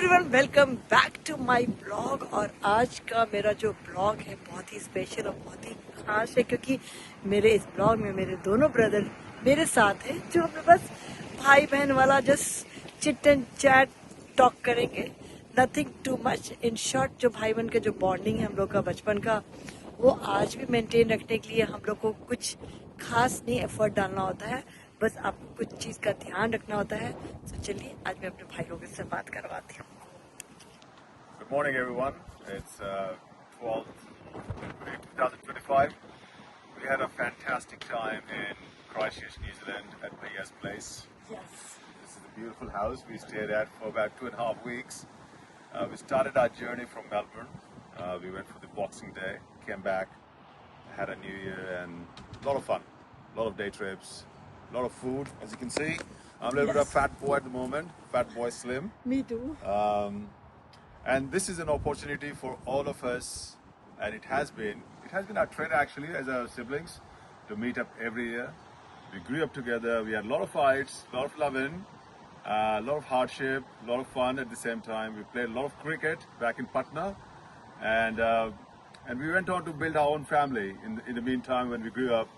Everyone, welcome back to my blog. और आज का मेरा जो ब्लॉग है बहुत ही स्पेशल और बहुत ही खास है, क्योंकि मेरे इस ब्लॉग में मेरे दोनों ब्रदर मेरे साथ हैं, जो हम बस भाई बहन वाला just chit and chat talk करेंगे, nothing too much. In short, जो भाई बहन का जो बॉन्डिंग है हम लोग का बचपन का, वो आज भी मेंटेन रखने के लिए हम लोग को कुछ खास नहीं एफर्ट डालना होता है, बस आपको कुछ चीज का ध्यान रखना होता है। तो चलिए आज मैं अपने भाई लोगों से बात करवाती हूँ। Good morning, everyone. It's 12th February 2025. We had a fantastic time in Christchurch, New Zealand, at Bhaiya's place. Yes. This is a beautiful house we stayed at for about 2.5 weeks. We started our journey from Melbourne. We went for the Boxing Day, came back, had a New Year, and a lot of fun. A lot of day trips, a lot of food. As you can see, I'm a little bit of a fat boy at the moment. Fat boy slim. Me too. And this is an opportunity for all of us, and it has been our trend actually as our siblings to meet up every year. We grew up together. We had a lot of fights, a lot of loving, a lot of hardship, a lot of fun at the same time. We played a lot of cricket back in Patna, and we went on to build our own family in the meantime when we grew up.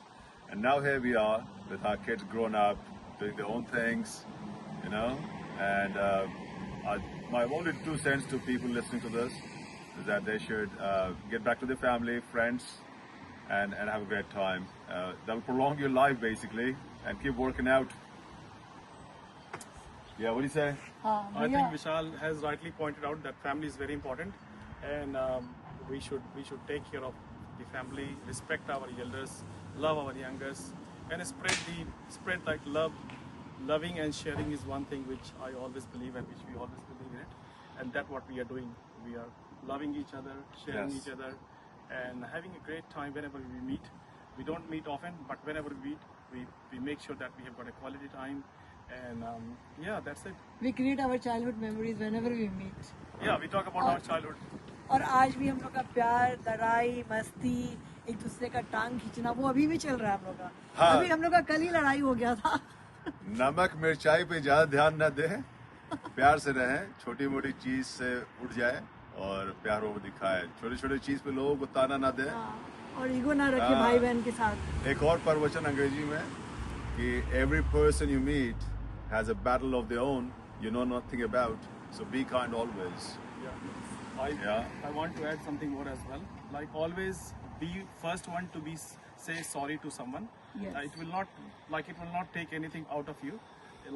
And now here we are with our kids grown up, doing their own things, you know. And my only 2 cents to people listening to this is that they should get back to their family, friends, and have a great time. That will prolong your life basically, and keep working out. Yeah, what do you say? I think Vishal has rightly pointed out that family is very important, and we should take care of the family, respect our elders, love our youngers, and spread like loving and sharing is one thing which I always believe, and which we always believe in it, and that's what we are doing. We are loving each other, sharing Yes. each other, and having a great time whenever we meet. We don't meet often, but whenever we meet, we make sure that we have got a quality time, and yeah, that's it. We create our childhood memories whenever we meet. Yeah, we talk about our childhood. और आज भी हम लोग का प्यार, लड़ाई, मस्ती, एक दूसरे का टांग खींचना, वो अभी भी चल रहा है हम लोग का। हाँ। अभी हम लोग का कल ही लड़ाई हो गया था। नमक मिर्चाई पे ज्यादा ध्यान न दे, प्यार से रहें, छोटी मोटी चीज से उठ जाए और प्यार वो दिखाए। छोटी छोटी चीज पे लोगों को ताना ना दे। और ईगो ना रखे भाई बहन के साथ। एक और प्रवचन अंग्रेजी में कि every person you meet has a battle of their own you know nothing about, so be kind always. I want to add something more as well. Like, always be first one to say sorry to someone. Yes. It will not take anything out of you.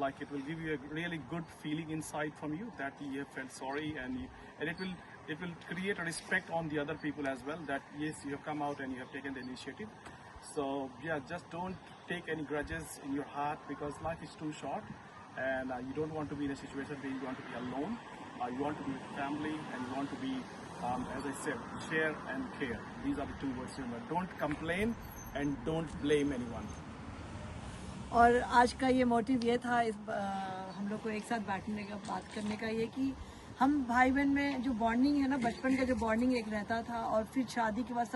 Like, it will give you a really good feeling inside from you that you have felt sorry, and it will create a respect on the other people as well, that yes, you have come out and you have taken the initiative. So yeah, just don't take any grudges in your heart, because life is too short, and you don't want to be in a situation where you want to be alone. You want to be with family, and you want to be, as I said, share and care. These are the 2 words. Remember, don't complain and don't blame anyone. और आज का ये motive ये था हम लोग को एक साथ बैठने का, बात करने का, ये कि हम भाई बहन में जो बॉन्डिंग है ना, बचपन का जो बॉन्डिंग एक रहता था, और फिर शादी के बाद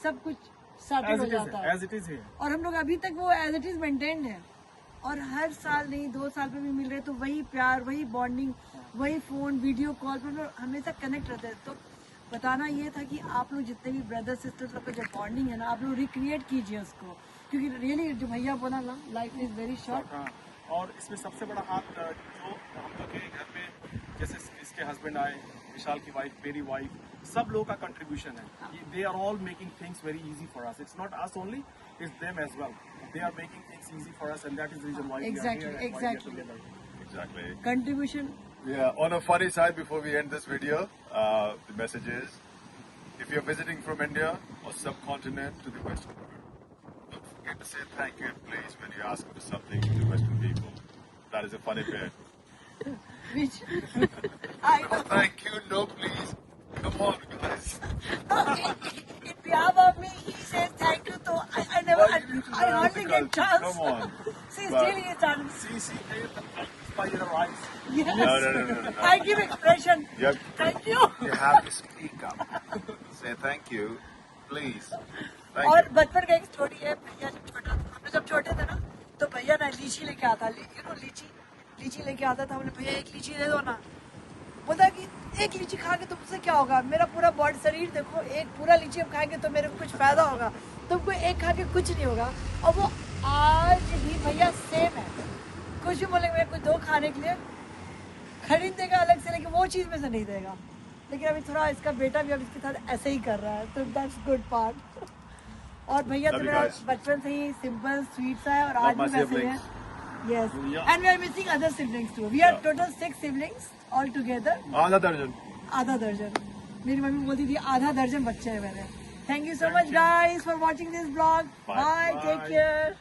सब कुछ सेटल हो जाता है, As it is here. और हम लोग अभी तक वो एज इट इज मेंटेन्ड है, और हर साल नहीं 2 साल पे भी मिल रहे, तो वही प्यार, वही बॉन्डिंग, वही फोन, वीडियो कॉल पर हम लोग हमेशा कनेक्ट रहते हैं। तो बताना ये था कि आप लोग जितने भी ब्रदर सिस्टर लोग का जो बॉन्डिंग है ना, आप लोग रिक्रिएट कीजिए उसको, क्योंकि रियली जो भैया बोला ना, लाइफ इज वेरी शॉर्ट। हाँ, और इसमें सबसे बड़ा हाथ जो हम लोग के घर पे, जैसे इसके हस्बैंड आए, विशाल की वाइफ, मेरी वाइफ, सब लोगों का कंट्रीब्यूशन है। They are all making things very easy for us. It's not us only, it's them as well. They are making things easy for us, and that is the reason why we are here and why we are together. Exactly. Contribution. Yeah, on a funny side, before we end this video, the message is, if you're visiting from India or subcontinent to the Western world, don't forget to say thank you and please when you ask for something to the Western people. That is a funny bit. Which I know. Thank you, no please. Come on, guys. In behalf of me, he says thank you. So I never, Why you need to I learn hardly the get culture? chance. Come on. See, But- still he is done. See, by your eyes. Yes. No. I give expression. Yep. Thank you. You have to speak up. Say thank you, please. Thank और you. बचपन का एक story है, भैया जब छोटा, हम लोग जब छोटे थे ना, तो भैया ना लीची लेके आता, लीची लेके आता था, बोले भैया एक लीची दे दो ना, बोलता कि एक लीची खा के तुमसे क्या होगा, मेरा पूरा बॉडी शरीर देखो, एक पूरा लीची हम खाएंगे तो मेरे को कुछ फायदा होगा, तुमको एक खा के कुछ नहीं होगा। और वो आज भी भैया सेम है, कुछ भी बोलेंगे मेरे को दो खाने के लिए खरीद देगा अलग से, लेकिन वो चीज़ में से नहीं देगा। लेकिन अभी थोड़ा इसका बेटा भी अब इसके साथ ऐसे ही कर रहा है, तो दैट्स गुड पार्ट। और भैया तो मेरा बचपन से ही सिंपल स्वीट सा है और आज भी वैसे ही है। Yes, and we are missing other siblings too. We are total 6 siblings all together. आधा दर्जन। आधा दर्जन। मेरी मम्मी बोलती थी आधा दर्जन बच्चे हैं मेरे। Thank you so much guys for watching this vlog. Bye. Take care.